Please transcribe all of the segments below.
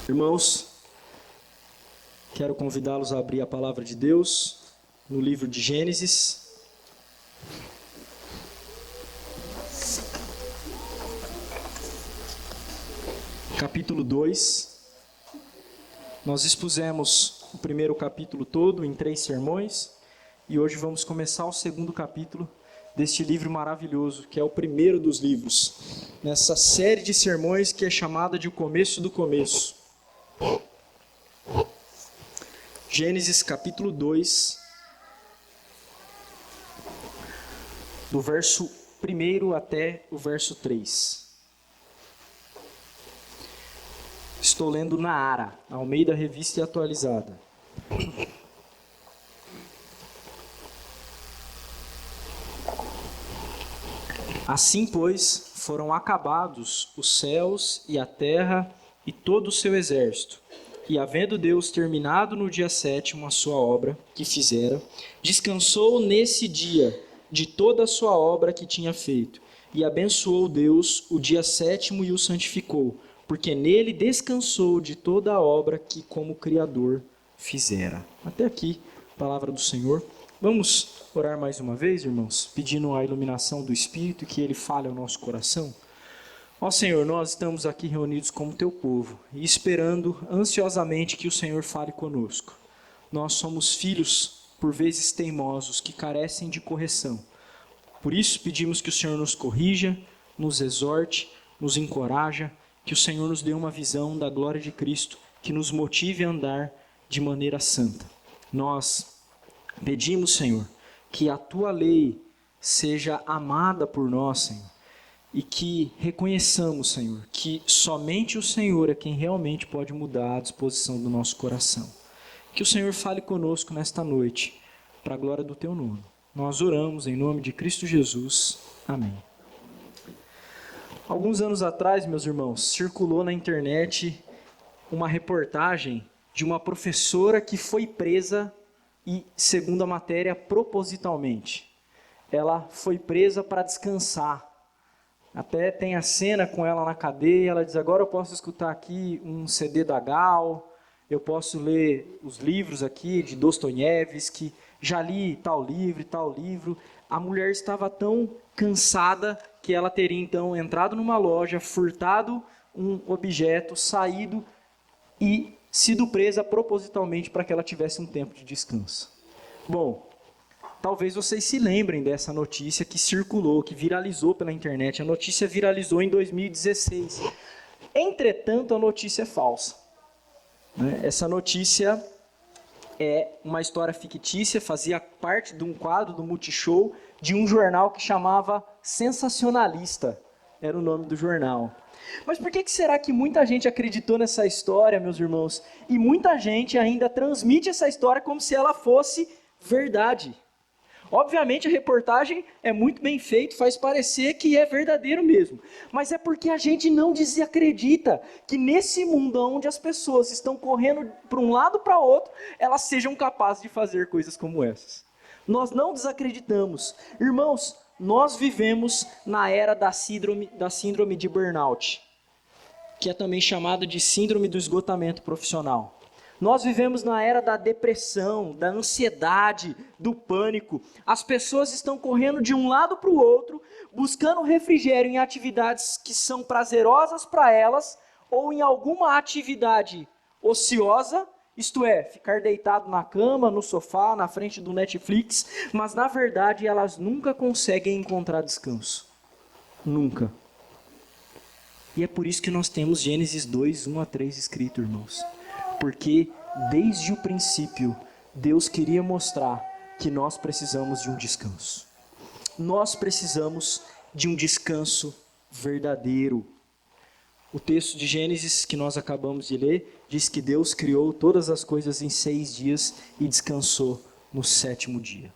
Irmãos, quero convidá-los a abrir a palavra de Deus no livro de Gênesis. Capítulo 2. Nós expusemos o primeiro capítulo todo em 3 sermões e hoje vamos começar o segundo capítulo deste livro maravilhoso, que é o primeiro dos livros, nessa série de sermões que é chamada de O Começo do Começo. Gênesis capítulo 2, do verso 1 até o verso 3. Estou lendo na ARA, Almeida Revista e Atualizada. Assim, pois, foram acabados os céus e a terra e todo o seu exército. E, havendo Deus terminado no dia 7º a sua obra que fizera, descansou nesse dia de toda a sua obra que tinha feito. E abençoou Deus o dia 7º e o santificou, porque nele descansou de toda a obra que como Criador fizera. Até aqui, palavra do Senhor. Vamos orar mais uma vez, irmãos, pedindo a iluminação do Espírito e que Ele fale ao nosso coração. Ó Senhor, nós estamos aqui reunidos como Teu povo e esperando ansiosamente que o Senhor fale conosco. Nós somos filhos, por vezes teimosos, que carecem de correção. Por isso pedimos que o Senhor nos corrija, nos exorte, nos encoraja, que o Senhor nos dê uma visão da glória de Cristo, que nos motive a andar de maneira santa. Nós pedimos, Senhor, que a Tua lei seja amada por nós, Senhor, e que reconheçamos, Senhor, que somente o Senhor é quem realmente pode mudar a disposição do nosso coração. Que o Senhor fale conosco nesta noite, para a glória do Teu nome. Nós oramos em nome de Cristo Jesus. Amém. Alguns anos atrás, meus irmãos, circulou na internet uma reportagem de uma professora que foi presa e, segundo a matéria, propositalmente. Ela foi presa para descansar. Até tem a cena com ela na cadeia, ela diz, agora eu posso escutar aqui um CD da Gal, eu posso ler os livros aqui de Dostoiévski, já li tal livro. A mulher estava tão cansada que ela teria então entrado numa loja, furtado um objeto, saído e sido presa propositalmente para que ela tivesse um tempo de descanso. Bom, talvez vocês se lembrem dessa notícia que circulou, que viralizou pela internet. A notícia viralizou em 2016. Entretanto, a notícia é falsa. Essa notícia é uma história fictícia, fazia parte de um quadro do Multishow de um jornal que chamava Sensacionalista. Era o nome do jornal. Mas por que será que muita gente acreditou nessa história, meus irmãos? E muita gente ainda transmite essa história como se ela fosse verdade. Obviamente a reportagem é muito bem feita, faz parecer que é verdadeiro mesmo. Mas é porque a gente não desacredita que nesse mundo onde as pessoas estão correndo para um lado para outro, elas sejam capazes de fazer coisas como essas. Nós não desacreditamos. Irmãos, nós vivemos na era da síndrome de burnout, que é também chamada de síndrome do esgotamento profissional. Nós vivemos na era da depressão, da ansiedade, do pânico. As pessoas estão correndo de um lado para o outro, buscando refrigério em atividades que são prazerosas para elas, ou em alguma atividade ociosa, isto é, ficar deitado na cama, no sofá, na frente do Netflix, mas na verdade elas nunca conseguem encontrar descanso. Nunca. E é por isso que nós temos Gênesis 2, 1 a 3 escrito, irmãos. Porque desde o princípio, Deus queria mostrar que nós precisamos de um descanso. Nós precisamos de um descanso verdadeiro. O texto de Gênesis que nós acabamos de ler diz que Deus criou todas as coisas em 6 dias e descansou no 7º dia.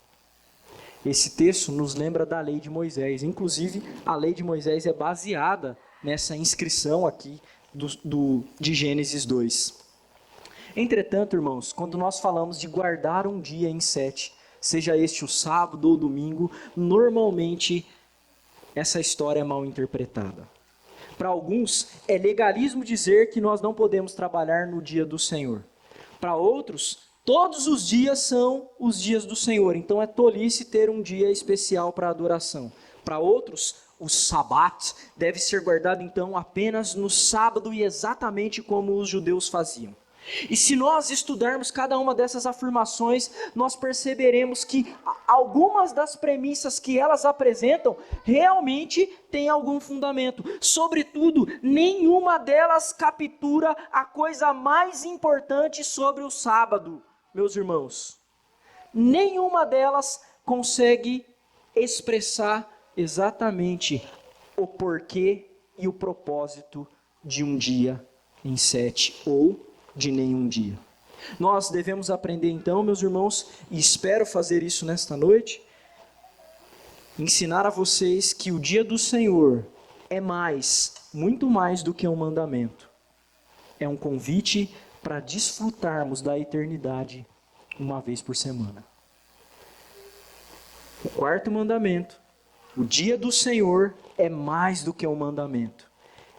Esse texto nos lembra da lei de Moisés. Inclusive, a lei de Moisés é baseada nessa inscrição aqui de Gênesis 2. Entretanto, irmãos, quando nós falamos de guardar um dia em 7, seja este o sábado ou domingo, normalmente essa história é mal interpretada. Para alguns, é legalismo dizer que nós não podemos trabalhar no dia do Senhor. Para outros, todos os dias são os dias do Senhor, então é tolice ter um dia especial para adoração. Para outros, o Shabat deve ser guardado então apenas no sábado e exatamente como os judeus faziam. E se nós estudarmos cada uma dessas afirmações, nós perceberemos que algumas das premissas que elas apresentam realmente têm algum fundamento. Sobretudo, nenhuma delas captura a coisa mais importante sobre o sábado, meus irmãos. Nenhuma delas consegue expressar exatamente o porquê e o propósito de um dia em 7 ou de nenhum dia. Nós devemos aprender então, meus irmãos, e espero fazer isso nesta noite, ensinar a vocês que o dia do Senhor é muito mais do que um mandamento. É um convite para desfrutarmos da eternidade uma vez por semana. O quarto mandamento, o dia do Senhor é mais do que um mandamento.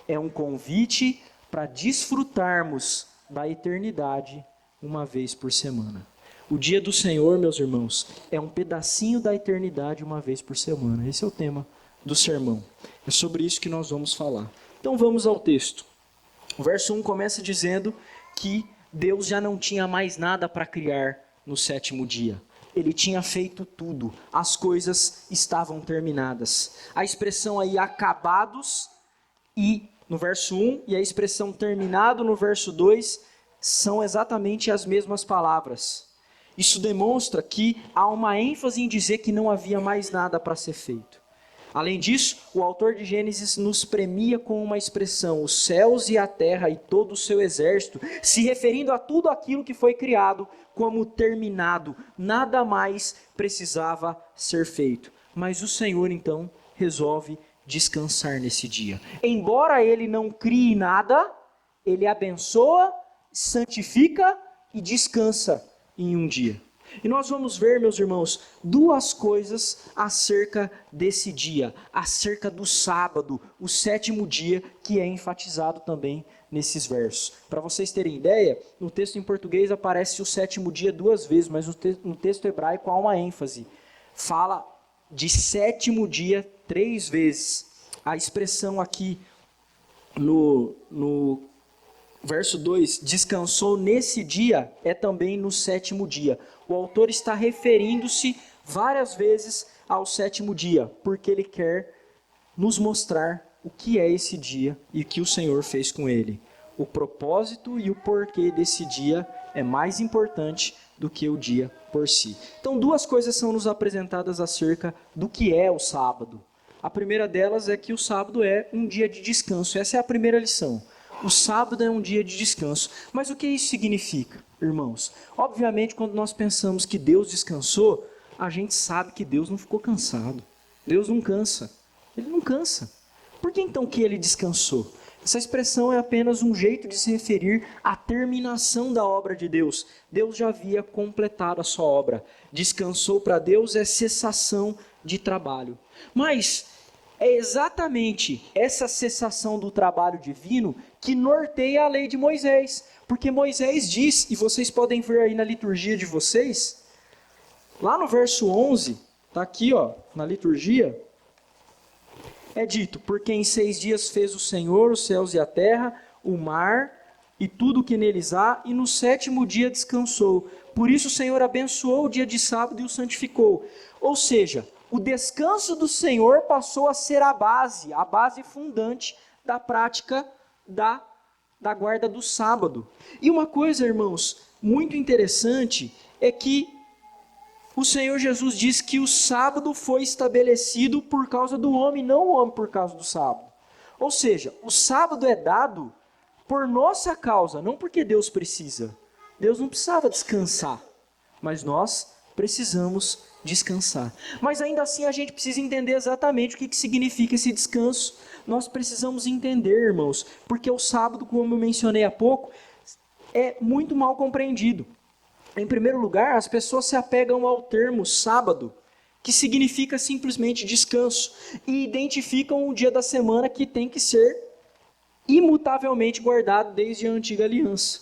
É um convite para desfrutarmos da eternidade uma vez por semana. O dia do Senhor, meus irmãos, é um pedacinho da eternidade uma vez por semana. Esse é o tema do sermão. É sobre isso que nós vamos falar. Então vamos ao texto. O verso 1 começa dizendo que Deus já não tinha mais nada para criar no 7º dia. Ele tinha feito tudo. As coisas estavam terminadas. A expressão aí, acabados, e no verso 1, e a expressão terminado no verso 2, são exatamente as mesmas palavras. Isso demonstra que há uma ênfase em dizer que não havia mais nada para ser feito. Além disso, o autor de Gênesis nos premia com uma expressão, os céus e a terra e todo o seu exército, se referindo a tudo aquilo que foi criado como terminado. Nada mais precisava ser feito. Mas o Senhor, então, resolve descansar nesse dia. Embora ele não crie nada, ele abençoa, santifica e descansa em um dia. E nós vamos ver, meus irmãos, duas coisas acerca desse dia, acerca do sábado, o 7º dia, que é enfatizado também nesses versos. Para vocês terem ideia, no texto em português aparece o 7º dia 2 vezes, mas no texto hebraico há uma ênfase. Fala de 7º dia 3 vezes. A expressão aqui no verso 2, descansou nesse dia, é também no 7º dia. O autor está referindo-se várias vezes ao 7º dia, porque ele quer nos mostrar o que é esse dia e o que o Senhor fez com ele. O propósito e o porquê desse dia é mais importante do que o dia por si. Então, duas coisas são nos apresentadas acerca do que é o sábado. A primeira delas é que o sábado é um dia de descanso. Essa é a primeira lição. O sábado é um dia de descanso. Mas o que isso significa, irmãos? Obviamente, quando nós pensamos que Deus descansou, a gente sabe que Deus não ficou cansado. Deus não cansa. Ele não cansa. Por que então que ele descansou? Essa expressão é apenas um jeito de se referir à terminação da obra de Deus. Deus já havia completado a sua obra. Descansou para Deus é cessação de trabalho. Mas é exatamente essa cessação do trabalho divino que norteia a lei de Moisés. Porque Moisés diz, e vocês podem ver aí na liturgia de vocês, lá no verso 11, está aqui na liturgia, é dito, porque em 6 dias fez o Senhor os céus e a terra, o mar e tudo o que neles há, e no 7º dia descansou. Por isso o Senhor abençoou o dia de sábado e o santificou. Ou seja, o descanso do Senhor passou a ser a base fundante da prática da guarda do sábado. E uma coisa, irmãos, muito interessante é que o Senhor Jesus diz que o sábado foi estabelecido por causa do homem, não o homem por causa do sábado. Ou seja, o sábado é dado por nossa causa, não porque Deus precisa. Deus não precisava descansar, mas nós precisamos descansar. Mas ainda assim a gente precisa entender exatamente o que significa esse descanso. Nós precisamos entender, irmãos, porque o sábado, como eu mencionei há pouco, é muito mal compreendido. Em primeiro lugar, as pessoas se apegam ao termo sábado, que significa simplesmente descanso, e identificam o dia da semana que tem que ser imutavelmente guardado desde a antiga aliança.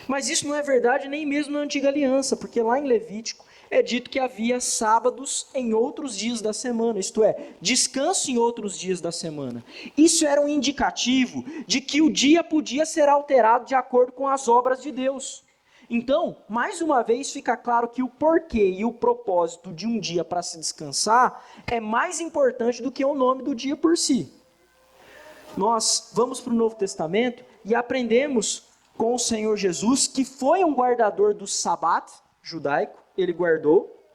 Mas isso não é verdade nem mesmo na antiga aliança, porque lá em Levítico é dito que havia sábados em outros dias da semana, isto é, descanso em outros dias da semana. Isso era um indicativo de que o dia podia ser alterado de acordo com as obras de Deus. Então, mais uma vez fica claro que o porquê e o propósito de um dia para se descansar é mais importante do que o nome do dia por si. Nós vamos para o Novo Testamento e aprendemos com o Senhor Jesus, que foi um guardador do Sabat judaico, ele guardou.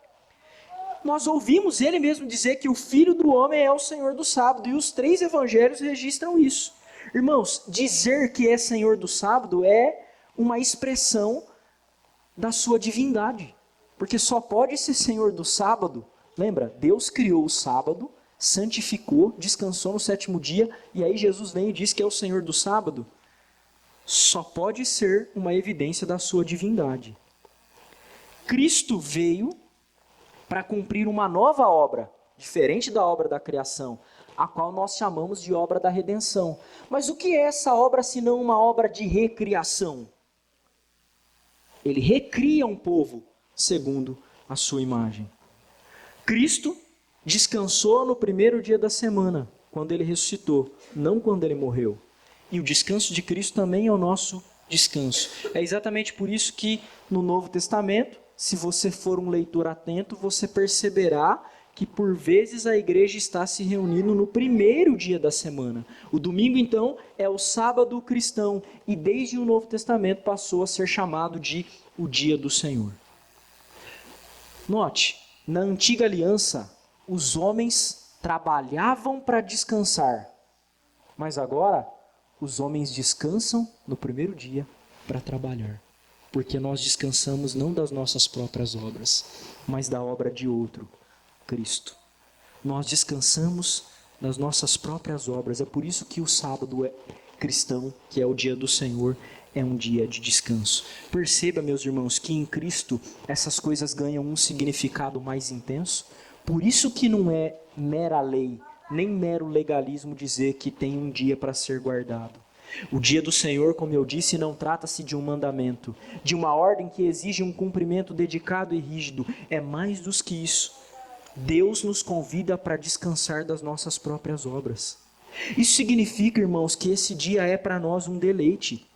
Nós ouvimos ele mesmo dizer que o Filho do Homem é o Senhor do sábado, e os 3 evangelhos registram isso. Irmãos, dizer que é Senhor do sábado é uma expressão da sua divindade, porque só pode ser Senhor do sábado. Lembra, Deus criou o sábado, santificou, descansou no 7º dia, e aí Jesus vem e diz que é o Senhor do sábado. Só pode ser uma evidência da sua divindade. Cristo veio para cumprir uma nova obra, diferente da obra da criação, a qual nós chamamos de obra da redenção. Mas o que é essa obra senão uma obra de recriação? Ele recria um povo segundo a sua imagem. Cristo descansou no 1º dia da semana, quando ele ressuscitou, não quando ele morreu. E o descanso de Cristo também é o nosso descanso. É exatamente por isso que no Novo Testamento, se você for um leitor atento, você perceberá que por vezes a igreja está se reunindo no 1º dia da semana. O domingo, então, é o sábado cristão, e desde o Novo Testamento passou a ser chamado de o dia do Senhor. Note, na antiga aliança, os homens trabalhavam para descansar, mas agora os homens descansam no 1º dia para trabalhar, porque nós descansamos não das nossas próprias obras, mas da obra de outro, Cristo. Nós descansamos das nossas próprias obras. É por isso que o sábado cristão, que é o dia do Senhor, é um dia de descanso. Perceba, meus irmãos, que em Cristo essas coisas ganham um significado mais intenso. Por isso que não é mera lei, nem mero legalismo dizer que tem um dia para ser guardado. O dia do Senhor, como eu disse, não trata-se de um mandamento, de uma ordem que exige um cumprimento dedicado e rígido. É mais do que isso. Deus nos convida para descansar das nossas próprias obras. Isso significa, irmãos, que esse dia é para nós um deleite.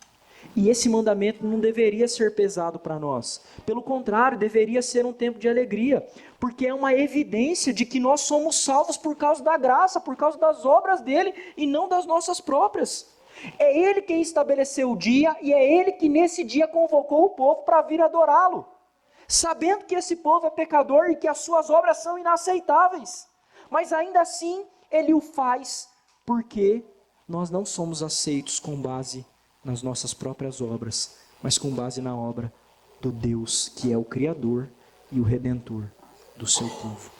E esse mandamento não deveria ser pesado para nós. Pelo contrário, deveria ser um tempo de alegria, porque é uma evidência de que nós somos salvos por causa da graça, por causa das obras dele e não das nossas próprias. É ele quem estabeleceu o dia e é ele que nesse dia convocou o povo para vir adorá-lo, sabendo que esse povo é pecador e que as suas obras são inaceitáveis. Mas ainda assim, ele o faz porque nós não somos aceitos com base nas nossas próprias obras, mas com base na obra do Deus que é o Criador e o Redentor do seu povo.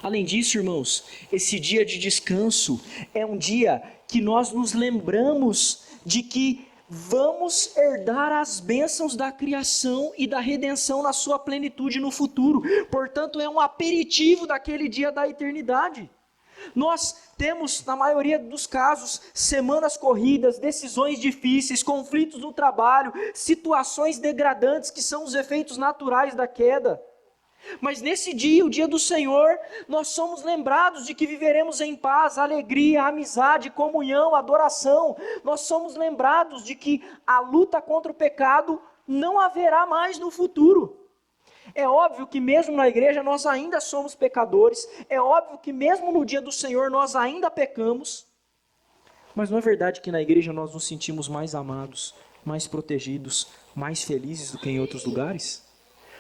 Além disso, irmãos, esse dia de descanso é um dia que nós nos lembramos de que vamos herdar as bênçãos da criação e da redenção na sua plenitude no futuro. Portanto, é um aperitivo daquele dia da eternidade. Nós temos, na maioria dos casos, semanas corridas, decisões difíceis, conflitos no trabalho, situações degradantes que são os efeitos naturais da queda. Mas nesse dia, o dia do Senhor, nós somos lembrados de que viveremos em paz, alegria, amizade, comunhão, adoração. Nós somos lembrados de que a luta contra o pecado não haverá mais no futuro. É óbvio que mesmo na igreja nós ainda somos pecadores, é óbvio que mesmo no dia do Senhor nós ainda pecamos, mas não é verdade que na igreja nós nos sentimos mais amados, mais protegidos, mais felizes do que em outros lugares?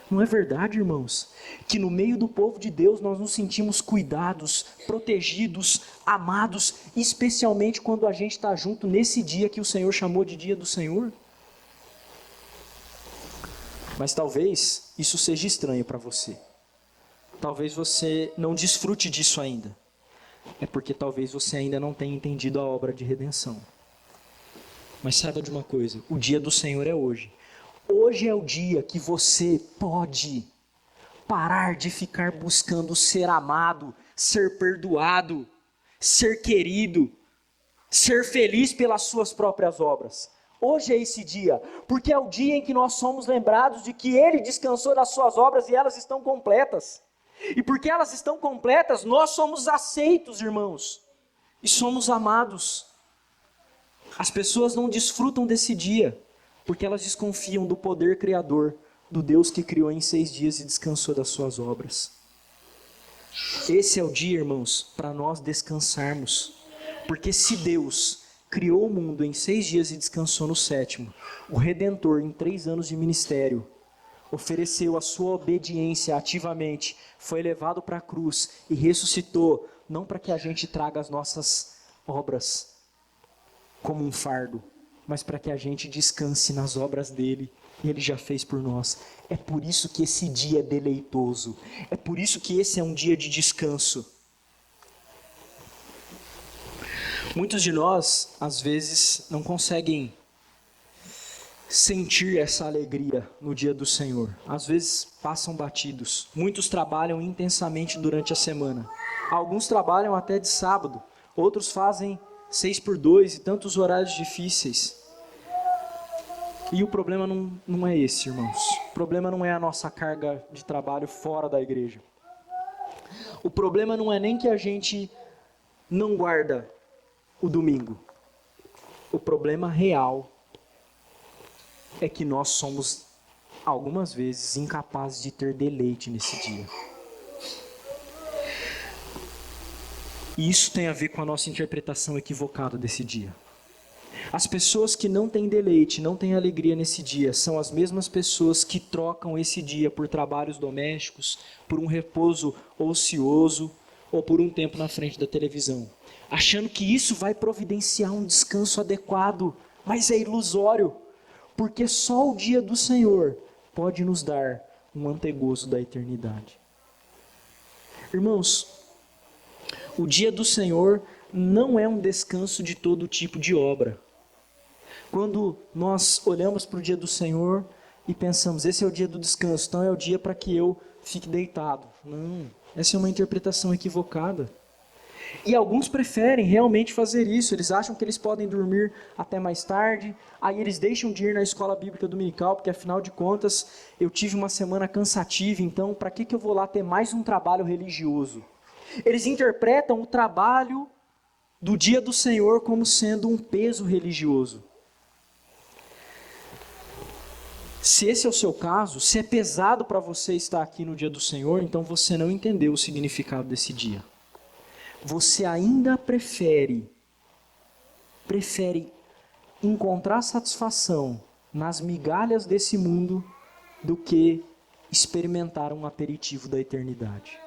Não é verdade, irmãos, que no meio do povo de Deus nós nos sentimos cuidados, protegidos, amados, especialmente quando a gente está junto nesse dia que o Senhor chamou de dia do Senhor? Mas talvez isso seja estranho para você. Talvez você não desfrute disso ainda. É porque talvez você ainda não tenha entendido a obra de redenção. Mas saiba de uma coisa, o dia do Senhor é hoje. Hoje é o dia que você pode parar de ficar buscando ser amado, ser perdoado, ser querido, ser feliz pelas suas próprias obras. Hoje é esse dia, porque é o dia em que nós somos lembrados de que Ele descansou das suas obras e elas estão completas. E porque elas estão completas, nós somos aceitos, irmãos, e somos amados. As pessoas não desfrutam desse dia, porque elas desconfiam do poder criador, do Deus que criou em 6 dias e descansou das suas obras. Esse é o dia, irmãos, para nós descansarmos. Porque se Deus criou o mundo em 6 dias e descansou no 7º, o Redentor, em 3 anos de ministério, ofereceu a sua obediência ativamente, foi levado para a cruz e ressuscitou, não para que a gente traga as nossas obras como um fardo, mas para que a gente descanse nas obras dele. Ele já fez por nós. É por isso que esse dia é deleitoso. É por isso que esse é um dia de descanso. Muitos de nós, às vezes, não conseguem sentir essa alegria no dia do Senhor. Às vezes passam batidos. Muitos trabalham intensamente durante a semana. Alguns trabalham até de sábado. Outros fazem 6x2 e tantos horários difíceis. E o problema não é esse, irmãos. O problema não é a nossa carga de trabalho fora da igreja. O problema não é nem que a gente não guarda o domingo. O problema real é que nós somos, algumas vezes, incapazes de ter deleite nesse dia. E isso tem a ver com a nossa interpretação equivocada desse dia. As pessoas que não têm deleite, não têm alegria nesse dia, são as mesmas pessoas que trocam esse dia por trabalhos domésticos, por um repouso ocioso ou por um tempo na frente da televisão, achando que isso vai providenciar um descanso adequado, mas é ilusório, porque só o dia do Senhor pode nos dar um antegozo da eternidade. Irmãos, o dia do Senhor não é um descanso de todo tipo de obra. Quando nós olhamos para o dia do Senhor e pensamos, esse é o dia do descanso, então é o dia para que eu fique deitado. Não, essa é uma interpretação equivocada. E alguns preferem realmente fazer isso, eles acham que eles podem dormir até mais tarde, aí eles deixam de ir na escola bíblica dominical, porque afinal de contas eu tive uma semana cansativa, então para que eu vou lá ter mais um trabalho religioso? Eles interpretam o trabalho do dia do Senhor como sendo um peso religioso. Se esse é o seu caso, se é pesado para você estar aqui no dia do Senhor, então você não entendeu o significado desse dia. Você ainda prefere encontrar satisfação nas migalhas desse mundo do que experimentar um aperitivo da eternidade.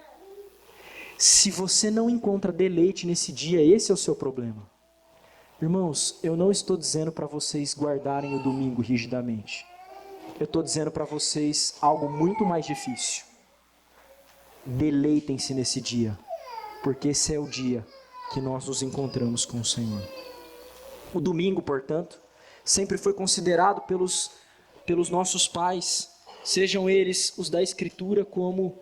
Se você não encontra deleite nesse dia, esse é o seu problema. Irmãos, eu não estou dizendo para vocês guardarem o domingo rigidamente. Eu estou dizendo para vocês algo muito mais difícil. Deleitem-se nesse dia, porque esse é o dia que nós nos encontramos com o Senhor. O domingo, portanto, sempre foi considerado pelos nossos pais, sejam eles os da Escritura como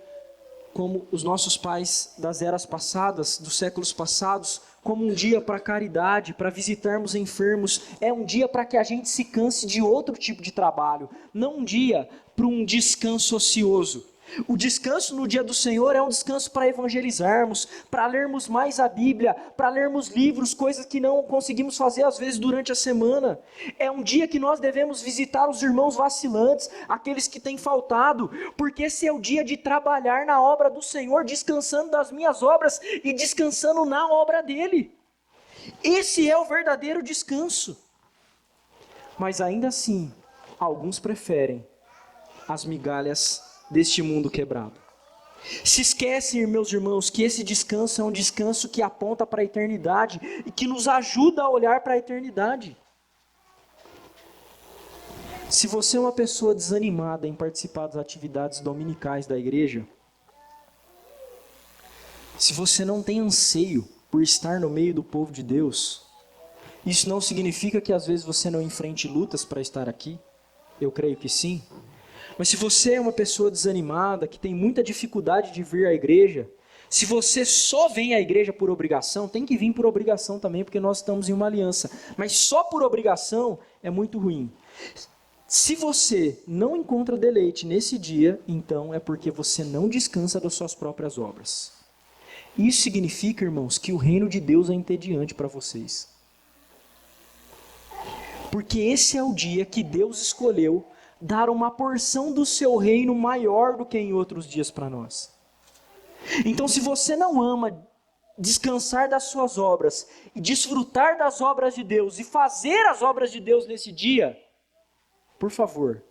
os nossos pais das eras passadas, dos séculos passados, como um dia para caridade, para visitarmos enfermos. É um dia para que a gente se canse de outro tipo de trabalho, não um dia para um descanso ocioso. O descanso no dia do Senhor é um descanso para evangelizarmos, para lermos mais a Bíblia, para lermos livros, coisas que não conseguimos fazer às vezes durante a semana. É um dia que nós devemos visitar os irmãos vacilantes, aqueles que têm faltado, porque esse é o dia de trabalhar na obra do Senhor, descansando das minhas obras e descansando na obra dele. Esse é o verdadeiro descanso. Mas ainda assim, alguns preferem as migalhas deste mundo quebrado. Se esquecem, meus irmãos, que esse descanso é um descanso que aponta para a eternidade e que nos ajuda a olhar para a eternidade. Se você é uma pessoa desanimada em participar das atividades dominicais da igreja, se você não tem anseio por estar no meio do povo de Deus, isso não significa que às vezes você não enfrente lutas para estar aqui. Eu creio que sim. Mas se você é uma pessoa desanimada, que tem muita dificuldade de vir à igreja, Se você só vem à igreja por obrigação, tem que vir por obrigação também, porque nós estamos em uma aliança. Mas só por obrigação é muito ruim. Se você não encontra deleite nesse dia, então é porque você não descansa das suas próprias obras. Isso significa, irmãos, que o reino de Deus é entediante para vocês. Porque esse é o dia que Deus escolheu dar uma porção do seu reino maior do que em outros dias para nós. Então, se você não ama descansar das suas obras e desfrutar das obras de Deus e fazer as obras de Deus nesse dia, por favor,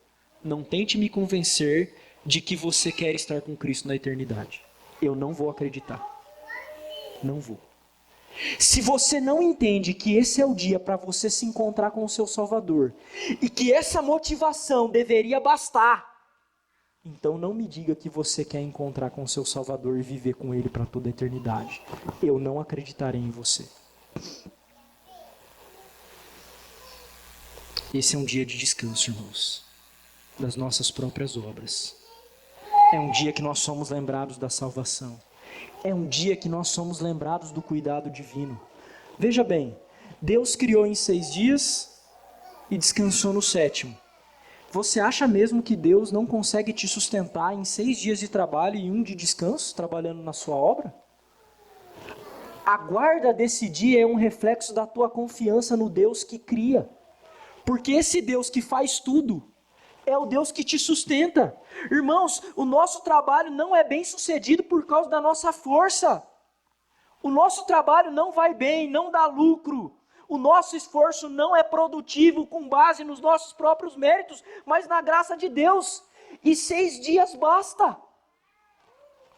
não tente me convencer de que você quer estar com Cristo na eternidade. Eu não vou acreditar. Não vou. Se você não entende que esse é o dia para você se encontrar com o seu Salvador e que essa motivação deveria bastar, então não me diga que você quer encontrar com o seu Salvador e viver com Ele para toda a eternidade. Eu não acreditarei em você. Esse é um dia de descanso, irmãos, das nossas próprias obras. É um dia que nós somos lembrados da salvação. É um dia que nós somos lembrados do cuidado divino. Veja bem, Deus criou em 6 dias e descansou no 7º. Você acha mesmo que Deus não consegue te sustentar em 6 dias de trabalho e 1 de descanso, trabalhando na sua obra? A guarda desse dia é um reflexo da tua confiança no Deus que cria. Porque esse Deus que faz tudo é o Deus que te sustenta. Irmãos, o nosso trabalho não é bem sucedido por causa da nossa força. O nosso trabalho não vai bem, não dá lucro. O nosso esforço não é produtivo com base nos nossos próprios méritos, mas na graça de Deus. E 6 dias basta.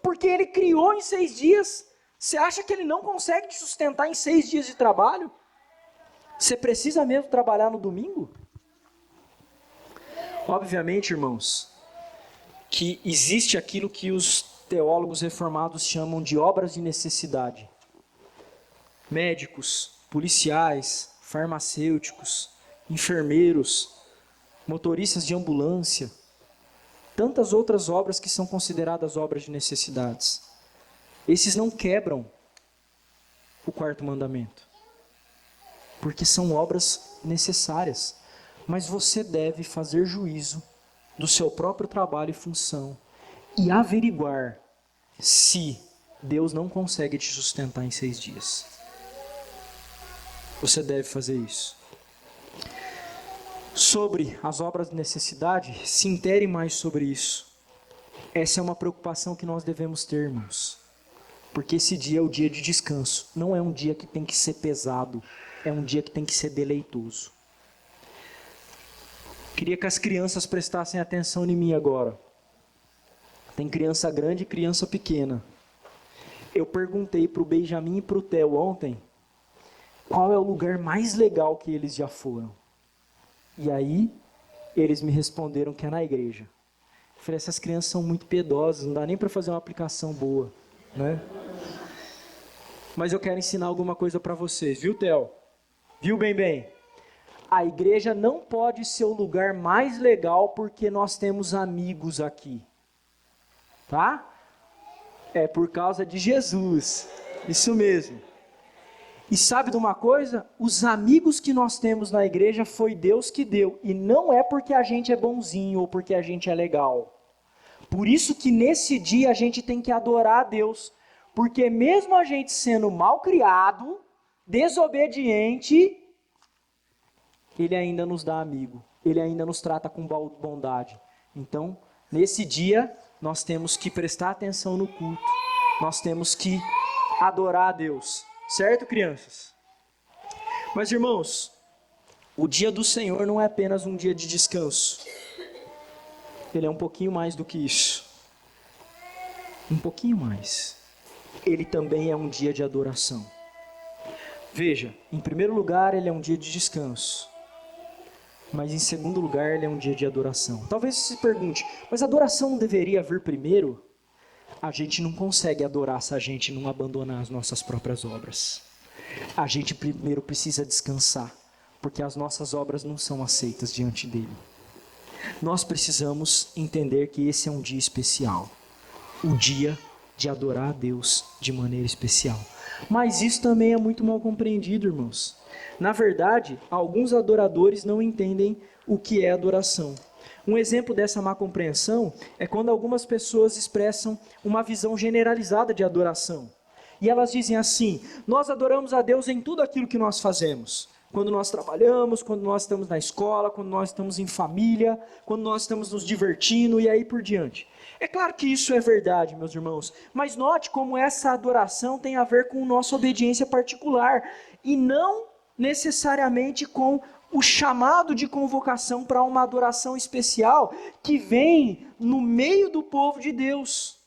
Porque Ele criou em 6 dias. Você acha que Ele não consegue te sustentar em 6 dias de trabalho? Você precisa mesmo trabalhar no domingo? Obviamente, irmãos, que existe aquilo que os teólogos reformados chamam de obras de necessidade. Médicos, policiais, farmacêuticos, enfermeiros, motoristas de ambulância, tantas outras obras que são consideradas obras de necessidades. Esses não quebram o 4º mandamento, porque são obras necessárias. Mas você deve fazer juízo do seu próprio trabalho e função e averiguar se Deus não consegue te sustentar em 6 dias. Você deve fazer isso. Sobre as obras de necessidade, se intere mais sobre isso. Essa é uma preocupação que nós devemos ter, irmãos. Porque esse dia é o dia de descanso. Não é um dia que tem que ser pesado. É um dia que tem que ser deleitoso. Queria que as crianças prestassem atenção em mim agora. Tem criança grande e criança pequena. Eu perguntei para o Benjamin e para o Theo ontem qual é o lugar mais legal que eles já foram. E aí, eles me responderam que é na igreja. Eu falei, essas crianças são muito piedosas, não dá nem para fazer uma aplicação boa, né? Mas eu quero ensinar alguma coisa para vocês, viu, Theo? Viu, bem? A igreja não pode ser o lugar mais legal porque nós temos amigos aqui. Tá? É por causa de Jesus. Isso mesmo. E sabe de uma coisa? Os amigos que nós temos na igreja foi Deus que deu. E não é porque a gente é bonzinho ou porque a gente é legal. Por isso que nesse dia a gente tem que adorar a Deus. Porque mesmo a gente sendo mal criado, desobediente, Ele ainda nos dá amigo. Ele ainda nos trata com bondade. Então, nesse dia, nós temos que prestar atenção no culto. Nós temos que adorar a Deus. Certo, crianças? Mas, irmãos, o dia do Senhor não é apenas um dia de descanso. Ele é um pouquinho mais do que isso. Um pouquinho mais. Ele também é um dia de adoração. Veja, em primeiro lugar, ele é um dia de descanso. Mas em segundo lugar, ele é um dia de adoração. Talvez você se pergunte, mas a adoração não deveria vir primeiro? A gente não consegue adorar se a gente não abandonar as nossas próprias obras. A gente primeiro precisa descansar, porque as nossas obras não são aceitas diante dele. Nós precisamos entender que esse é um dia especial. O dia de adorar a Deus de maneira especial. Mas isso também é muito mal compreendido, irmãos. Na verdade, alguns adoradores não entendem o que é adoração. Um exemplo dessa má compreensão é quando algumas pessoas expressam uma visão generalizada de adoração. E elas dizem assim: nós adoramos a Deus em tudo aquilo que nós fazemos. Quando nós trabalhamos, quando nós estamos na escola, quando nós estamos em família, quando nós estamos nos divertindo e aí por diante. É claro que isso é verdade, meus irmãos, mas note como essa adoração tem a ver com nossa obediência particular e não necessariamente com o chamado de convocação para uma adoração especial que vem no meio do povo de Deus.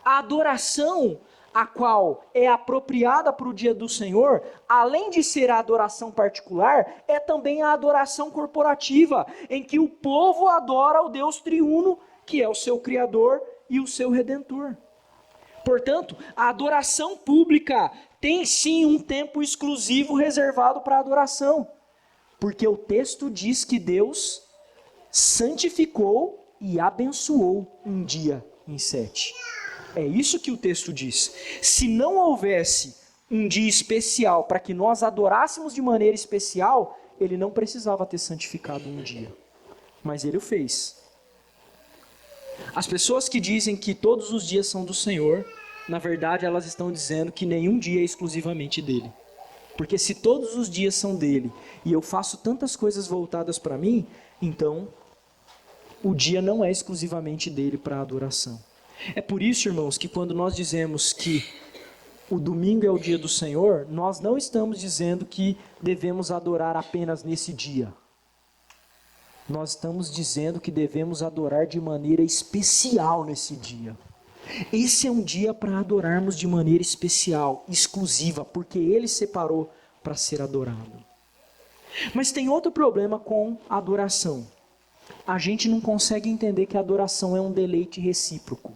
A adoração a qual é apropriada para o dia do Senhor, além de ser a adoração particular, é também a adoração corporativa, em que o povo adora o Deus triuno, que é o seu Criador e o seu Redentor. Portanto, a adoração pública tem sim um tempo exclusivo reservado para a adoração, porque o texto diz que Deus santificou e abençoou um dia em 7. É isso que o texto diz. Se não houvesse um dia especial para que nós adorássemos de maneira especial, ele não precisava ter santificado um dia. Mas ele o fez. As pessoas que dizem que todos os dias são do Senhor, na verdade elas estão dizendo que nenhum dia é exclusivamente dele. Porque se todos os dias são dele e eu faço tantas coisas voltadas para mim, então o dia não é exclusivamente dele para a adoração. É por isso, irmãos, que quando nós dizemos que o domingo é o dia do Senhor, nós não estamos dizendo que devemos adorar apenas nesse dia. Nós estamos dizendo que devemos adorar de maneira especial nesse dia. Esse é um dia para adorarmos de maneira especial, exclusiva, porque Ele separou para ser adorado. Mas tem outro problema com a adoração. A gente não consegue entender que a adoração é um deleite recíproco.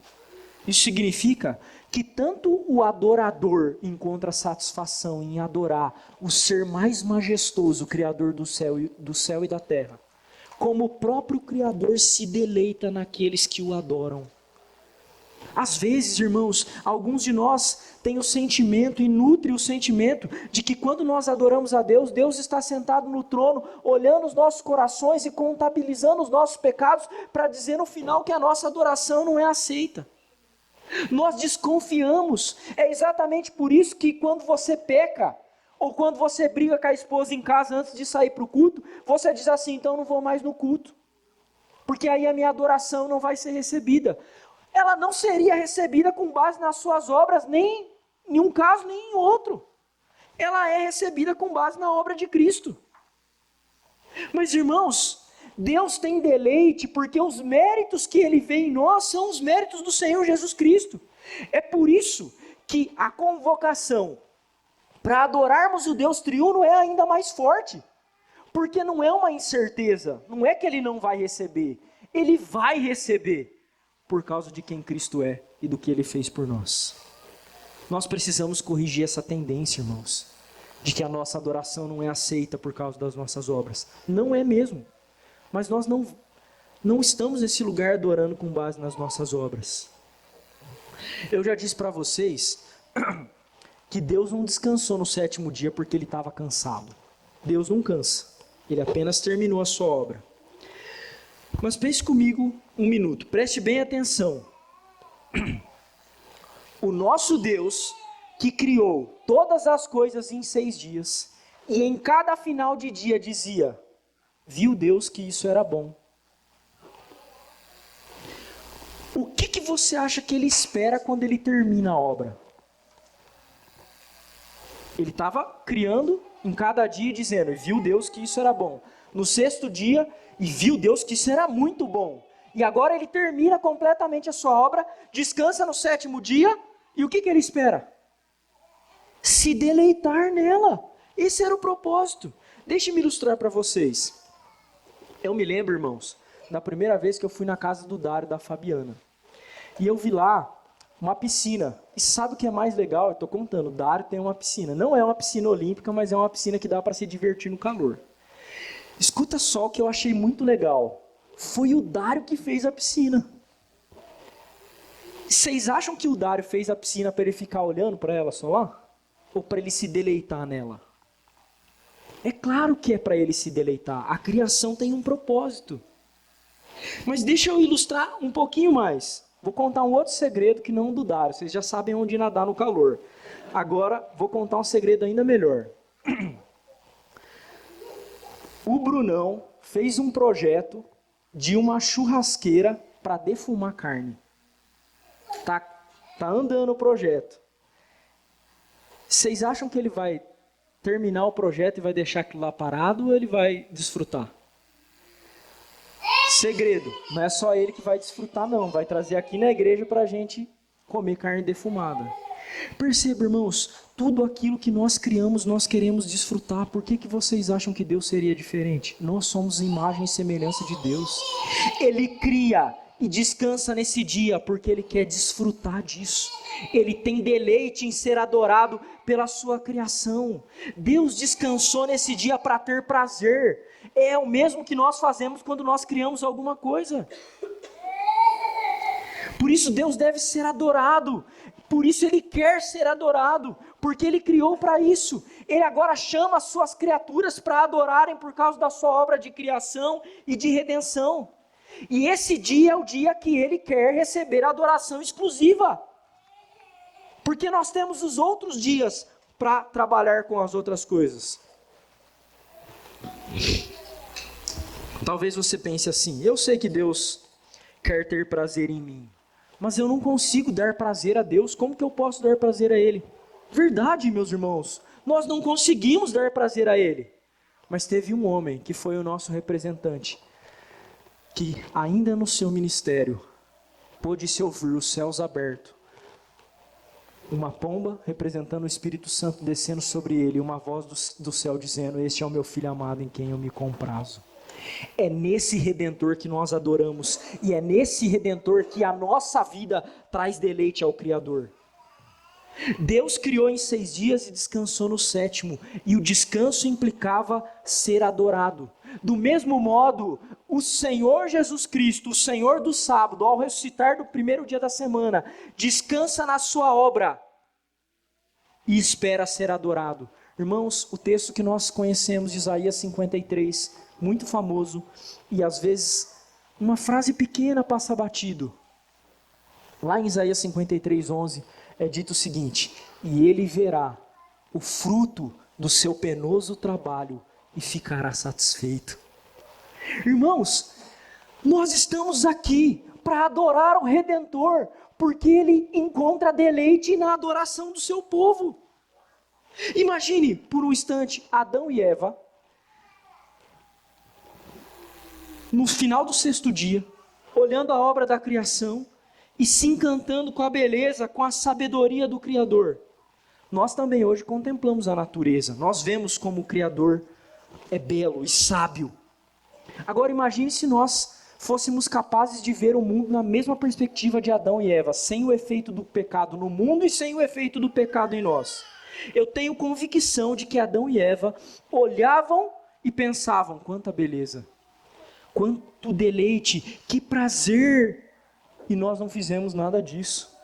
Isso significa que tanto o adorador encontra satisfação em adorar o ser mais majestoso, o Criador do céu e da terra, como o próprio Criador se deleita naqueles que o adoram. Às vezes, irmãos, alguns de nós têm o sentimento e nutrem o sentimento de que quando nós adoramos a Deus, Deus está sentado no trono, olhando os nossos corações e contabilizando os nossos pecados para dizer no final que a nossa adoração não é aceita. Nós desconfiamos. É exatamente por isso que quando você peca, ou quando você briga com a esposa em casa antes de sair para o culto, você diz assim: então não vou mais no culto, porque aí a minha adoração não vai ser recebida. Ela não seria recebida com base nas suas obras, nem em um caso, nem em outro. Ela é recebida com base na obra de Cristo. Mas, irmãos, Deus tem deleite porque os méritos que Ele vê em nós são os méritos do Senhor Jesus Cristo. É por isso que a convocação para adorarmos o Deus triuno é ainda mais forte. Porque não é uma incerteza, não é que Ele não vai receber. Ele vai receber. Por causa de quem Cristo é e do que Ele fez por nós. Nós precisamos corrigir essa tendência, irmãos, de que a nossa adoração não é aceita por causa das nossas obras. Não é mesmo. Mas nós não estamos nesse lugar adorando com base nas nossas obras. Eu já disse para vocês que Deus não descansou no 7º dia porque Ele estava cansado. Deus não cansa. Ele apenas terminou a sua obra. Mas pense comigo um minuto, preste bem atenção. O nosso Deus, que criou todas as coisas em 6 dias, e em cada final de dia dizia: viu Deus que isso era bom. O que você acha que Ele espera quando Ele termina a obra? Ele estava criando em cada dia dizendo: viu Deus que isso era bom. No 6º dia, e viu Deus que isso era muito bom. E agora Ele termina completamente a sua obra, descansa no 7º dia, e o que Ele espera? Se deleitar nela. Esse era o propósito. Deixe-me ilustrar para vocês. Eu me lembro, irmãos, da primeira vez que eu fui na casa do Dário e da Fabiana. E eu vi lá uma piscina. E sabe o que é mais legal? Eu estou contando, o Dário tem uma piscina. Não é uma piscina olímpica, mas é uma piscina que dá para se divertir no calor. Escuta só o que eu achei muito legal. Foi o Dário que fez a piscina. Vocês acham que o Dário fez a piscina para ele ficar olhando para ela só lá? Ou para ele se deleitar nela? É claro que é para ele se deleitar. A criação tem um propósito. Mas deixa eu ilustrar um pouquinho mais. Vou contar um outro segredo que não o do Dário. Vocês já sabem onde nadar no calor. Agora vou contar um segredo ainda melhor. O Brunão fez um projeto de uma churrasqueira para defumar carne. Tá andando o projeto. Vocês acham que ele vai terminar o projeto e vai deixar aquilo lá parado ou ele vai desfrutar? Segredo, não é só ele que vai desfrutar não, vai trazer aqui na igreja para a gente comer carne defumada. Perceba, irmãos, tudo aquilo que nós criamos, nós queremos desfrutar. Por que vocês acham que Deus seria diferente? Nós somos imagem e semelhança de Deus. Ele cria e descansa nesse dia porque Ele quer desfrutar disso. Ele tem deleite em ser adorado pela sua criação. Deus descansou nesse dia para ter prazer. É o mesmo que nós fazemos quando nós criamos alguma coisa. Por isso Deus deve ser adorado. Por isso Ele quer ser adorado. Porque Ele criou para isso. Ele agora chama as suas criaturas para adorarem por causa da sua obra de criação e de redenção. E esse dia é o dia que Ele quer receber a adoração exclusiva. Porque nós temos os outros dias para trabalhar com as outras coisas. Talvez você pense assim: eu sei que Deus quer ter prazer em mim, mas eu não consigo dar prazer a Deus. Como que eu posso dar prazer a Ele? Verdade, meus irmãos, nós não conseguimos dar prazer a Ele. Mas teve um homem que foi o nosso representante, que ainda no seu ministério pôde se ouvir os céus abertos, uma pomba representando o Espírito Santo descendo sobre ele, uma voz do céu dizendo: este é o meu filho amado em quem eu me comprazo. É nesse Redentor que nós adoramos, e é nesse Redentor que a nossa vida traz deleite ao Criador. Deus criou em 6 dias e descansou no 7º, e o descanso implicava ser adorado. Do mesmo modo, o Senhor Jesus Cristo, o Senhor do sábado, ao ressuscitar do primeiro dia da semana, descansa na sua obra e espera ser adorado. Irmãos, o texto que nós conhecemos de Isaías 53, muito famoso, e às vezes uma frase pequena passa batido. Lá em Isaías 53, 11, é dito o seguinte: e ele verá o fruto do seu penoso trabalho e ficará satisfeito. Irmãos, nós estamos aqui para adorar o Redentor, porque Ele encontra deleite na adoração do seu povo. Imagine por um instante Adão e Eva, no final do 6º dia, olhando a obra da criação e se encantando com a beleza, com a sabedoria do Criador. Nós também hoje contemplamos a natureza, nós vemos como o Criador é belo e sábio. Agora imagine se nós fôssemos capazes de ver o mundo na mesma perspectiva de Adão e Eva, sem o efeito do pecado no mundo e sem o efeito do pecado em nós. Eu tenho convicção de que Adão e Eva olhavam e pensavam: quanta beleza, quanto deleite, que prazer, e nós não fizemos nada disso.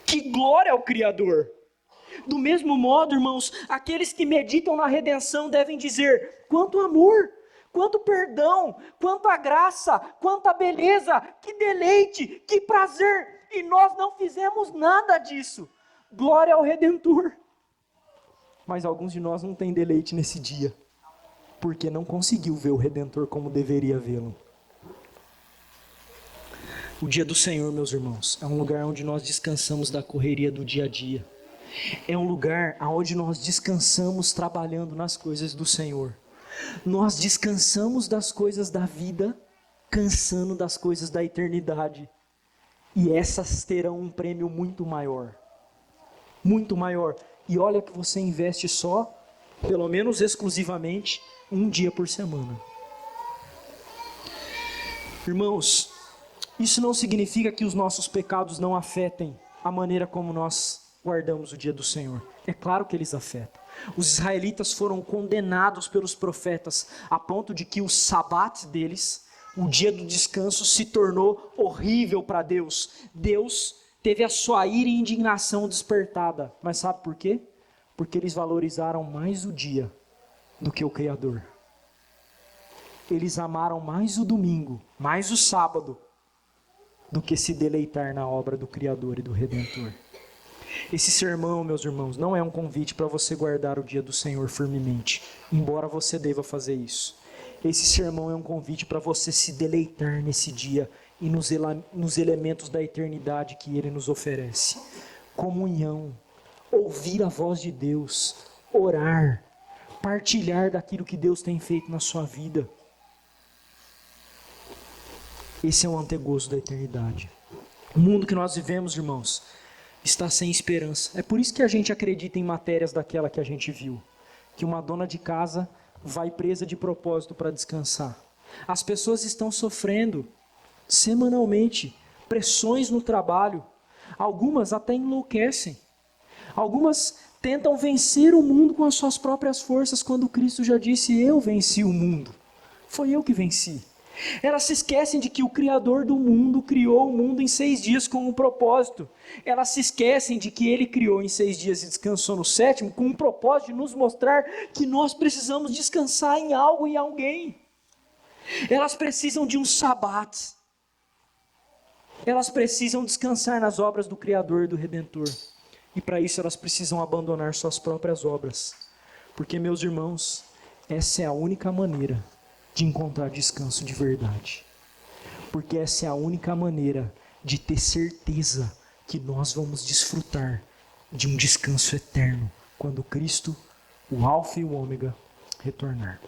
Que glória ao Criador! Do mesmo modo, irmãos, aqueles que meditam na redenção devem dizer: quanto amor, quanto perdão, quanta graça, quanta beleza, que deleite, que prazer, e nós não fizemos nada disso. Glória ao Redentor. Mas alguns de nós não têm deleite nesse dia, porque não conseguiu ver o Redentor como deveria vê-lo. O dia do Senhor, meus irmãos, é um lugar onde nós descansamos da correria do dia a dia. É um lugar onde nós descansamos trabalhando nas coisas do Senhor. Nós descansamos das coisas da vida, cansando das coisas da eternidade. E essas terão um prêmio muito maior. Muito maior. E olha que você investe só, pelo menos exclusivamente, um dia por semana. Irmãos, isso não significa que os nossos pecados não afetem a maneira como nós guardamos o dia do Senhor. É claro que eles afetam. Os israelitas foram condenados pelos profetas a ponto de que o sabat deles, o dia do descanso, se tornou horrível para Deus. Deus teve a sua ira e indignação despertada. Mas sabe por quê? Porque eles valorizaram mais o dia do que o Criador. Eles amaram mais o domingo, mais o sábado, do que se deleitar na obra do Criador e do Redentor. Esse sermão, meus irmãos, não é um convite para você guardar o dia do Senhor firmemente, embora você deva fazer isso. Esse sermão é um convite para você se deleitar nesse dia e nos elementos da eternidade que Ele nos oferece. Comunhão, ouvir a voz de Deus, orar, partilhar daquilo que Deus tem feito na sua vida. Esse é o antegozo da eternidade. O mundo que nós vivemos, irmãos, está sem esperança. É por isso que a gente acredita em matérias daquela que a gente viu. Que uma dona de casa vai presa de propósito para descansar. As pessoas estão sofrendo semanalmente pressões no trabalho. Algumas até enlouquecem. Algumas tentam vencer o mundo com as suas próprias forças, quando Cristo já disse: eu venci o mundo. Foi eu que venci. Elas se esquecem de que o Criador do mundo criou o mundo em 6 dias com um propósito. Elas se esquecem de que Ele criou em 6 dias e descansou no 7º com um propósito de nos mostrar que nós precisamos descansar em algo e em alguém. Elas precisam de um sabat. Elas precisam descansar nas obras do Criador e do Redentor. E para isso elas precisam abandonar suas próprias obras. Porque, meus irmãos, essa é a única maneira de encontrar descanso de verdade. Porque essa é a única maneira de ter certeza que nós vamos desfrutar de um descanso eterno quando Cristo, o Alfa e o Ômega, retornar.